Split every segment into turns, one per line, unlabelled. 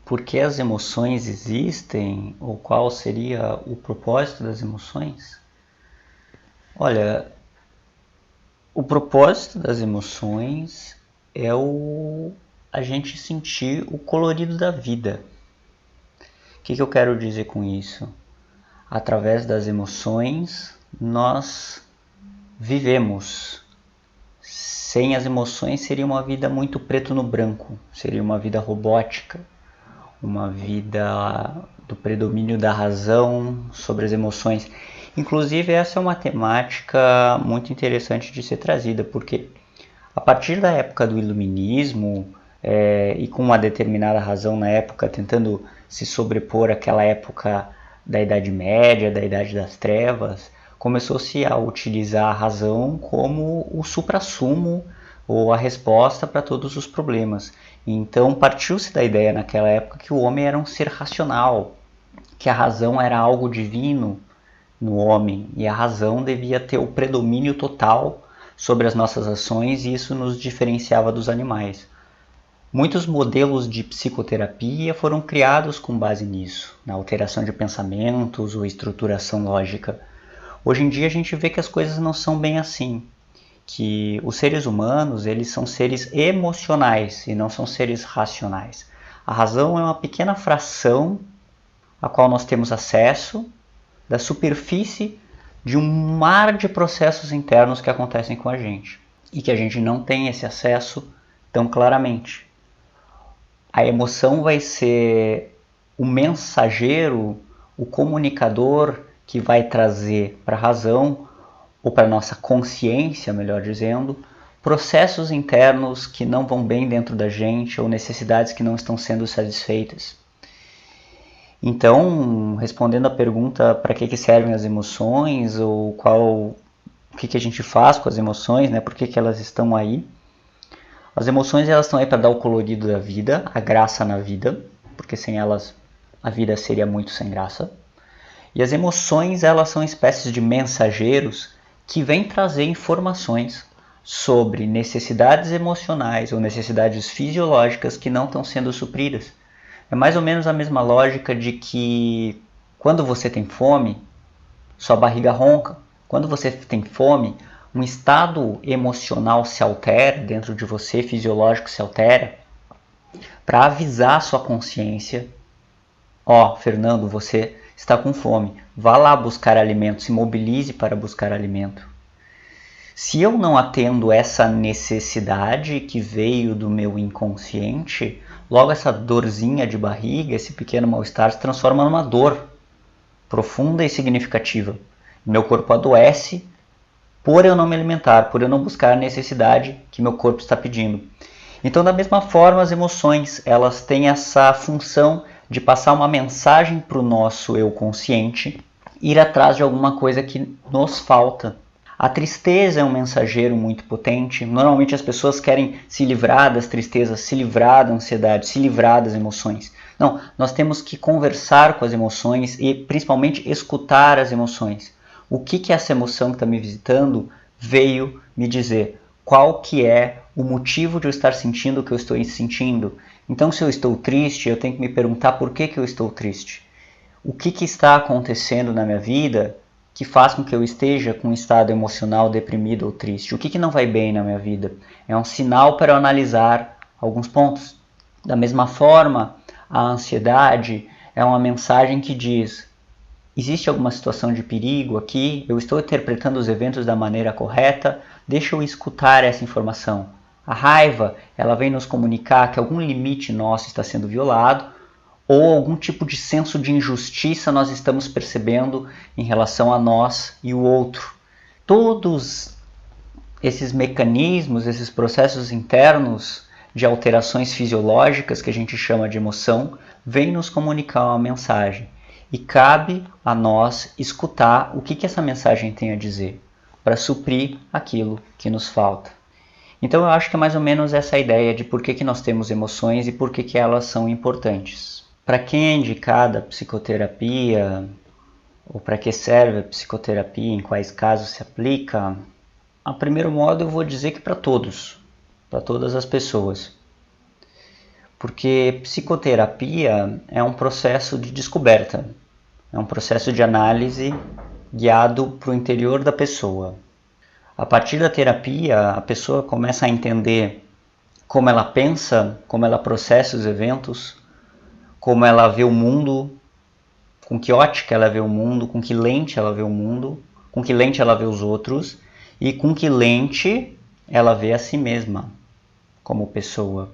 por que as emoções existem ou qual seria o propósito das emoções? Olha, o propósito das emoções é a gente sentir o colorido da vida. O que eu quero dizer com isso? Através das emoções, nós vivemos. Sem as emoções seria uma vida muito preto no branco, seria uma vida robótica, uma vida do predomínio da razão sobre as emoções. Inclusive, essa é uma temática muito interessante de ser trazida, porque a partir da época do Iluminismo, e com uma determinada razão na época, tentando se sobrepor àquela época da Idade Média, da Idade das Trevas, começou-se a utilizar a razão como o suprassumo ou a resposta para todos os problemas. Então partiu-se da ideia naquela época que o homem era um ser racional, que a razão era algo divino no homem e a razão devia ter o predomínio total sobre as nossas ações e isso nos diferenciava dos animais. Muitos modelos de psicoterapia foram criados com base nisso, na alteração de pensamentos ou estruturação lógica. Hoje em dia a gente vê que as coisas não são bem assim, que os seres humanos eles são seres emocionais e não são seres racionais. A razão é uma pequena fração a qual nós temos acesso da superfície de um mar de processos internos que acontecem com a gente e que a gente não tem esse acesso tão claramente. A emoção vai ser o mensageiro, o comunicador que vai trazer para a razão, ou para a nossa consciência, melhor dizendo, processos internos que não vão bem dentro da gente ou necessidades que não estão sendo satisfeitas. Então, respondendo a pergunta para que servem as emoções ou o que a gente faz com as emoções, né? Por que elas estão aí? As emoções elas estão aí para dar o colorido da vida, a graça na vida, porque sem elas a vida seria muito sem graça. E as emoções elas são espécies de mensageiros que vêm trazer informações sobre necessidades emocionais ou necessidades fisiológicas que não estão sendo supridas. É mais ou menos a mesma lógica de que quando você tem fome, sua barriga ronca. Quando você tem fome, um estado emocional se altera dentro de você, fisiológico se altera, para avisar a sua consciência: ó, Fernando, você está com fome, vá lá buscar alimento, se mobilize para buscar alimento. Se eu não atendo essa necessidade que veio do meu inconsciente, logo essa dorzinha de barriga, esse pequeno mal-estar se transforma numa dor profunda e significativa. Meu corpo adoece por eu não me alimentar, por eu não buscar a necessidade que meu corpo está pedindo. Então, da mesma forma, as emoções elas têm essa função de passar uma mensagem para o nosso eu consciente, ir atrás de alguma coisa que nos falta. A tristeza é um mensageiro muito potente. Normalmente as pessoas querem se livrar das tristezas, se livrar da ansiedade, se livrar das emoções. Não, nós temos que conversar com as emoções e principalmente escutar as emoções. O que essa emoção que está me visitando veio me dizer? Qual que é o motivo de eu estar sentindo o que eu estou sentindo? Então, se eu estou triste, eu tenho que me perguntar por que eu estou triste. O que está acontecendo na minha vida que faz com que eu esteja com um estado emocional deprimido ou triste? O que não vai bem na minha vida? É um sinal para eu analisar alguns pontos. Da mesma forma, a ansiedade é uma mensagem que diz: existe alguma situação de perigo aqui? Eu estou interpretando os eventos da maneira correta? Deixa eu escutar essa informação. A raiva, ela vem nos comunicar que algum limite nosso está sendo violado ou algum tipo de senso de injustiça nós estamos percebendo em relação a nós e o outro. Todos esses mecanismos, esses processos internos de alterações fisiológicas que a gente chama de emoção, vêm nos comunicar uma mensagem. E cabe a nós escutar o que essa mensagem tem a dizer, para suprir aquilo que nos falta. Então eu acho que é mais ou menos essa ideia de por que nós temos emoções e por que elas são importantes. Para quem é indicada a psicoterapia, ou para que serve a psicoterapia, em quais casos se aplica, a primeiro modo eu vou dizer que para todos, para todas as pessoas. Porque psicoterapia é um processo de descoberta, é um processo de análise guiado para o interior da pessoa. A partir da terapia, a pessoa começa a entender como ela pensa, como ela processa os eventos, como ela vê o mundo, com que ótica ela vê o mundo, com que lente ela vê o mundo, com que lente ela vê os outros e com que lente ela vê a si mesma como pessoa.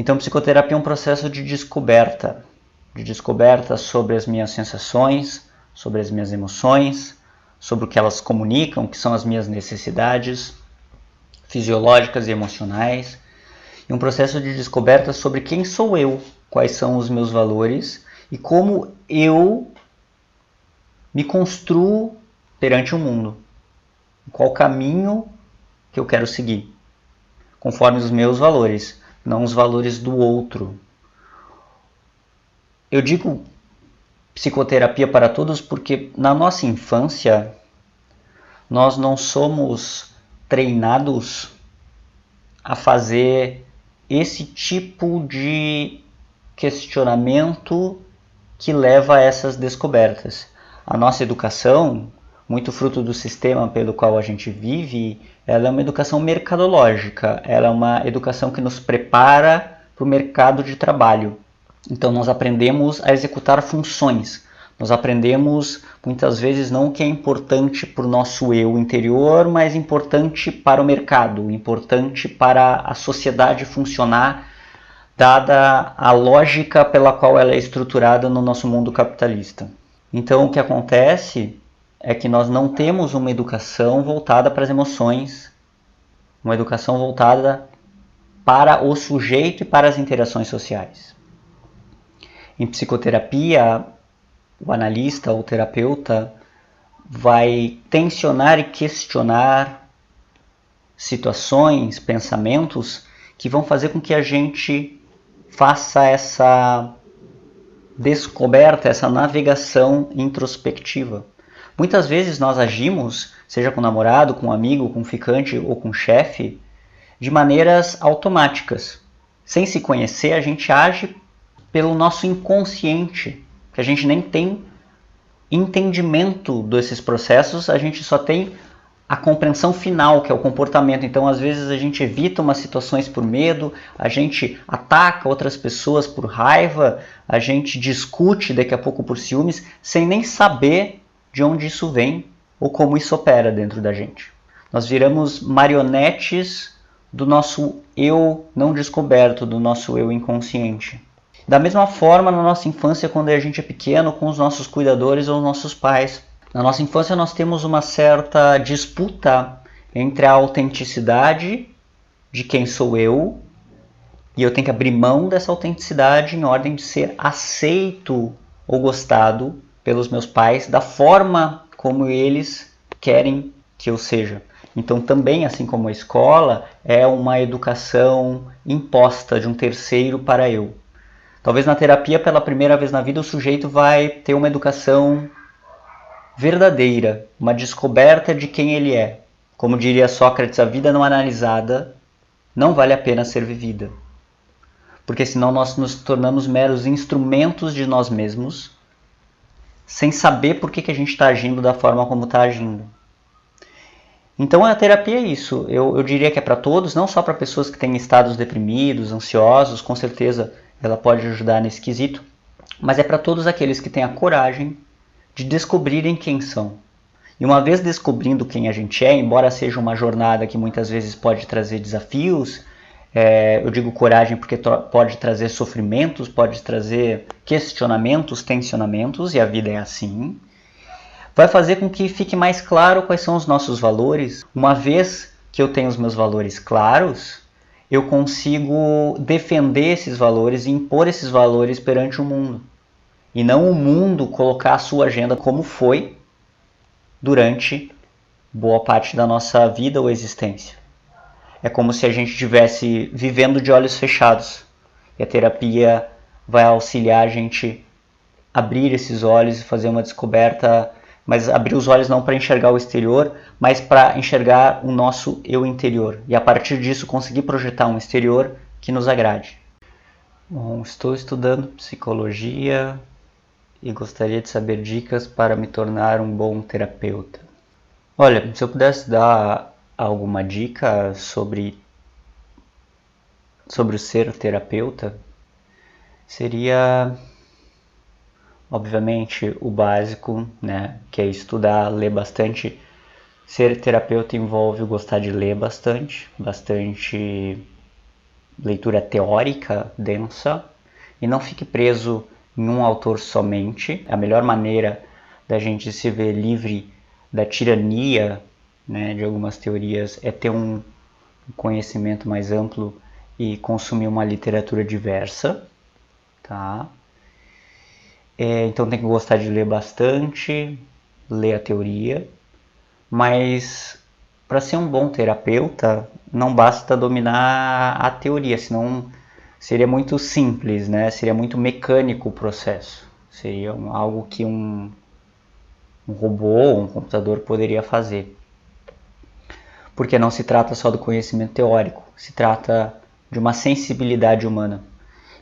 Então, psicoterapia é um processo de descoberta sobre as minhas sensações, sobre as minhas emoções, sobre o que elas comunicam, que são as minhas necessidades fisiológicas e emocionais, e um processo de descoberta sobre quem sou eu, quais são os meus valores e como eu me construo perante o mundo, qual caminho que eu quero seguir, conforme os meus valores, não os valores do outro. Eu digo psicoterapia para todos porque na nossa infância nós não somos treinados a fazer esse tipo de questionamento que leva a essas descobertas. A nossa educação, muito fruto do sistema pelo qual a gente vive, ela é uma educação mercadológica, ela é uma educação que nos prepara para o mercado de trabalho. Então nós aprendemos a executar funções, nós aprendemos muitas vezes não o que é importante para o nosso eu interior, mas importante para o mercado, importante para a sociedade funcionar, dada a lógica pela qual ela é estruturada no nosso mundo capitalista. Então o que acontece é que nós não temos uma educação voltada para as emoções, uma educação voltada para o sujeito e para as interações sociais. Em psicoterapia, o analista ou terapeuta vai tensionar e questionar situações, pensamentos que vão fazer com que a gente faça essa descoberta, essa navegação introspectiva. Muitas vezes nós agimos, seja com namorado, com amigo, com ficante ou com chefe, de maneiras automáticas. Sem se conhecer, a gente age pelo nosso inconsciente, que a gente nem tem entendimento desses processos, a gente só tem a compreensão final, que é o comportamento. Então, às vezes, a gente evita umas situações por medo, a gente ataca outras pessoas por raiva, a gente discute daqui a pouco por ciúmes, sem nem saber de onde isso vem ou como isso opera dentro da gente. Nós viramos marionetes do nosso eu não descoberto, do nosso eu inconsciente. Da mesma forma, na nossa infância, quando a gente é pequeno, com os nossos cuidadores ou nossos pais. Na nossa infância, nós temos uma certa disputa entre a autenticidade de quem sou eu, e eu tenho que abrir mão dessa autenticidade em ordem de ser aceito ou gostado pelos meus pais da forma como eles querem que eu seja. Então também, assim como a escola, é uma educação imposta de um terceiro para eu. Talvez na terapia, pela primeira vez na vida, o sujeito vai ter uma educação verdadeira, uma descoberta de quem ele é. Como diria Sócrates, a vida não analisada não vale a pena ser vivida. Porque senão nós nos tornamos meros instrumentos de nós mesmos, sem saber por que a gente está agindo da forma como está agindo. Então a terapia é isso. Eu diria que é para todos, não só para pessoas que têm estados deprimidos, ansiosos, com certeza ela pode ajudar nesse quesito, mas é para todos aqueles que têm a coragem de descobrirem quem são. E uma vez descobrindo quem a gente é, embora seja uma jornada que muitas vezes pode trazer desafios, eu digo coragem porque pode trazer sofrimentos, pode trazer questionamentos, tensionamentos, e a vida é assim, vai fazer com que fique mais claro quais são os nossos valores. Uma vez que eu tenho os meus valores claros, eu consigo defender esses valores e impor esses valores perante o mundo. E não o mundo colocar a sua agenda como foi durante boa parte da nossa vida ou existência. É como se a gente estivesse vivendo de olhos fechados. E a terapia vai auxiliar a gente a abrir esses olhos e fazer uma descoberta, mas abrir os olhos não para enxergar o exterior, mas para enxergar o nosso eu interior. E a partir disso conseguir projetar um exterior que nos agrade. Bom, estou estudando psicologia e gostaria de saber dicas para me tornar um bom terapeuta. Olha, se eu pudesse dar alguma dica sobre o ser terapeuta, seria, obviamente, o básico, né? Que é estudar, ler bastante. Ser terapeuta envolve gostar de ler bastante leitura teórica densa, e não fique preso em um autor somente. A melhor maneira da gente se ver livre da tirania, né, de algumas teorias é ter um conhecimento mais amplo e consumir uma literatura diversa, tá? Então tem que gostar de ler bastante, ler a teoria, mas para ser um bom terapeuta não basta dominar a teoria, senão seria muito simples, né? Seria muito mecânico o processo. Seria algo que um robô ou um computador poderia fazer. Porque não se trata só do conhecimento teórico, se trata de uma sensibilidade humana.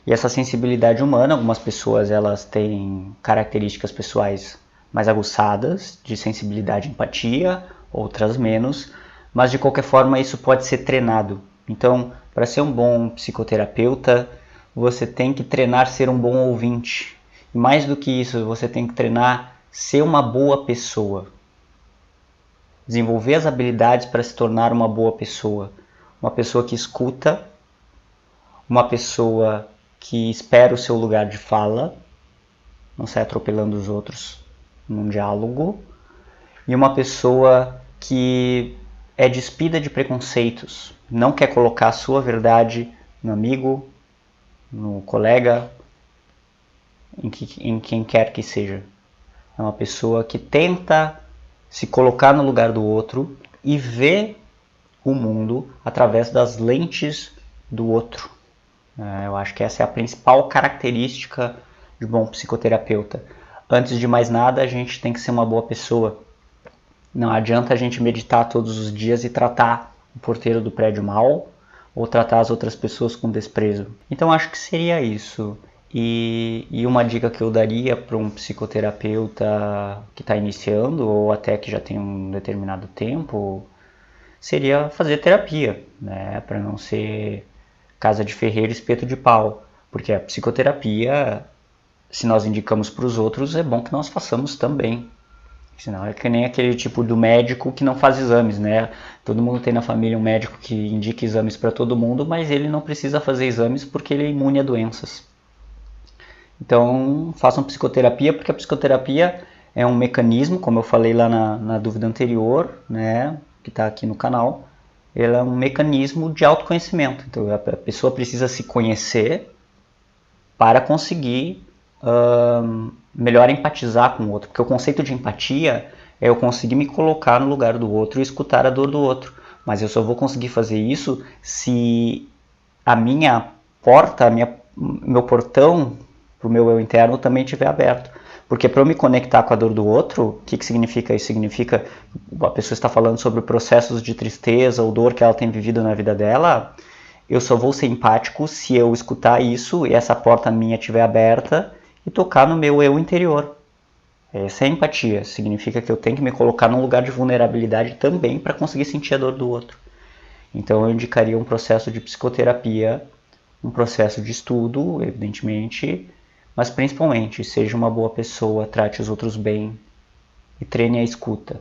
E essa sensibilidade humana, algumas pessoas elas têm características pessoais mais aguçadas, de sensibilidade e empatia, outras menos, mas de qualquer forma isso pode ser treinado. Então, para ser um bom psicoterapeuta, você tem que treinar ser um bom ouvinte. E mais do que isso, você tem que treinar ser uma boa pessoa. Desenvolver as habilidades para se tornar uma boa pessoa. Uma pessoa que escuta, uma pessoa que espera o seu lugar de fala, não sai atropelando os outros num diálogo, e uma pessoa que é despida de preconceitos, não quer colocar a sua verdade no amigo, no colega, em quem quer que seja. É uma pessoa que tenta se colocar no lugar do outro e ver o mundo através das lentes do outro. Eu acho que essa é a principal característica de um bom psicoterapeuta. Antes de mais nada, a gente tem que ser uma boa pessoa. Não adianta a gente meditar todos os dias e tratar o porteiro do prédio mal ou tratar as outras pessoas com desprezo. Então acho que seria isso. E uma dica que eu daria para um psicoterapeuta que está iniciando ou até que já tem um determinado tempo seria fazer terapia, né? Para não ser casa de ferreiro, espeto de pau. Porque a psicoterapia, se nós indicamos para os outros, é bom que nós façamos também. Senão é que nem aquele tipo do médico que não faz exames, né? Todo mundo tem na família um médico que indica exames para todo mundo, mas ele não precisa fazer exames porque ele é imune a doenças. Então, façam psicoterapia, porque a psicoterapia é um mecanismo, como eu falei lá na dúvida anterior, né, que está aqui no canal, ela é um mecanismo de autoconhecimento. Então, a pessoa precisa se conhecer para conseguir melhor empatizar com o outro. Porque o conceito de empatia é eu conseguir me colocar no lugar do outro e escutar a dor do outro. Mas eu só vou conseguir fazer isso se a minha porta, meu portão para o meu eu interno também estiver aberto. Porque para eu me conectar com a dor do outro, o que significa isso? Significa que a pessoa está falando sobre processos de tristeza ou dor que ela tem vivido na vida dela. Eu só vou ser empático se eu escutar isso e essa porta minha estiver aberta e tocar no meu eu interior. Essa é a empatia. Significa que eu tenho que me colocar num lugar de vulnerabilidade também para conseguir sentir a dor do outro. Então eu indicaria um processo de psicoterapia, um processo de estudo, evidentemente, mas principalmente seja uma boa pessoa, trate os outros bem e treine a escuta.